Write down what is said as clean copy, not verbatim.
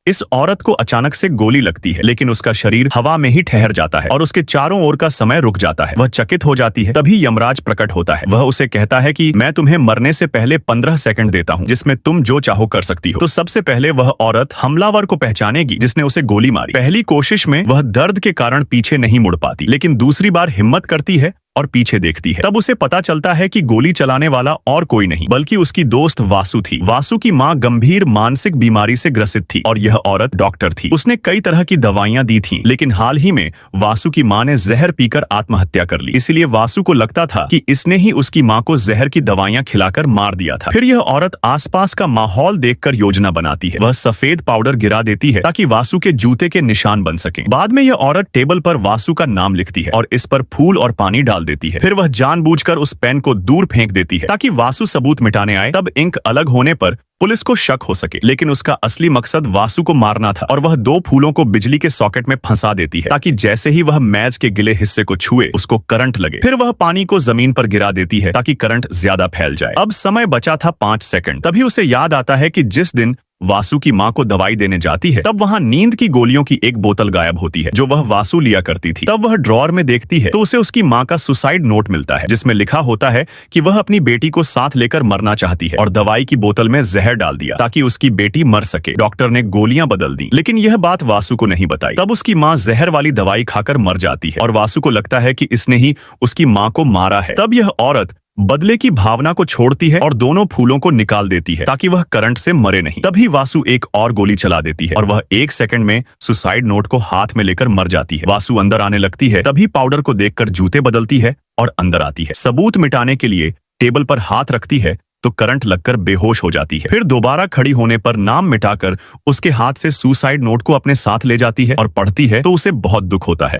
इस औरत को अचानक से गोली लगती है, लेकिन उसका शरीर हवा में ही ठहर जाता है और उसके चारों ओर का समय रुक जाता है। वह चकित हो जाती है। तभी यमराज प्रकट होता है। वह उसे कहता है कि मैं तुम्हें मरने से पहले 15 सेकंड देता हूँ, जिसमें तुम जो चाहो कर सकती हो। तो सबसे पहले वह औरत हमलावर को पहचानेगी जिसने उसे गोली मारी। पहली कोशिश में वह दर्द के कारण पीछे नहीं मुड़ पाती, लेकिन दूसरी बार हिम्मत करती है और पीछे देखती है। तब उसे पता चलता है कि गोली चलाने वाला और कोई नहीं बल्कि उसकी दोस्त वासु थी। वासु की मां गंभीर मानसिक बीमारी से ग्रसित थी और यह औरत डॉक्टर थी। उसने कई तरह की दवाइयां दी थीं, लेकिन हाल ही में वासु की मां ने जहर पीकर आत्महत्या कर ली। इसलिए वासु को लगता था कि इसने ही उसकी मां को जहर की दवाइयां खिलाकर मार दिया था। फिर यह औरत आसपास का माहौल देखकर योजना बनाती है। वह सफेद पाउडर गिरा देती है ताकि वासु के जूते के निशान बन सकें। बाद में यह औरत टेबल पर वासु का नाम लिखती है और इस पर फूल और पानी डाल देती है। फिर वह जानबूझकर उस पेन को दूर फेंक देती है ताकि वासु सबूत मिटाने आए। तब इंक अलग होने पर पुलिस को शक हो सके, लेकिन उसका असली मकसद वासु को मारना था और वह 2 फूलों को बिजली के सॉकेट में फंसा देती है ताकि जैसे ही वह मेज के गिले हिस्से को छुए उसको करंट लगे। फिर वह पानी को जमीन पर गिरा देती है ताकि करंट ज्यादा फैल जाए। अब समय बचा था 5 सेकंड। तभी उसे याद आता है कि जिस दिन वासु की मां को दवाई देने जाती है तब वहां नींद की गोलियों की एक बोतल गायब होती है जो वह वासु लिया करती थी। तब वह ड्रॉअर में देखती है तो उसे उसकी मां का सुसाइड नोट मिलता है जिसमें लिखा होता है कि वह अपनी बेटी को साथ लेकर मरना चाहती है और दवाई की बोतल में जहर डाल दिया ताकि उसकी बेटी मर सके। डॉक्टर ने गोलियां बदल दी, लेकिन यह बात वासु को नहीं बताई। तब उसकी मां जहर वाली दवाई खाकर मर जाती है और वासु को लगता है कि इसने ही उसकी मां को मारा है। तब यह औरत बदले की भावना को छोड़ती है और दोनों फूलों को निकाल देती है ताकि वह करंट से मरे नहीं। तभी वासु एक और गोली चला देती है और वह 1 सेकंड में सुसाइड नोट को हाथ में लेकर मर जाती है। वासु अंदर आने लगती है। तभी पाउडर को देखकर जूते बदलती है और अंदर आती है। सबूत मिटाने के लिए टेबल पर हाथ रखती है तो करंट लगकर बेहोश हो जाती है। फिर दोबारा खड़ी होने पर नाम मिटाकर उसके हाथ से सुसाइड नोट को अपने साथ ले जाती है और पढ़ती है तो उसे बहुत दुख होता है।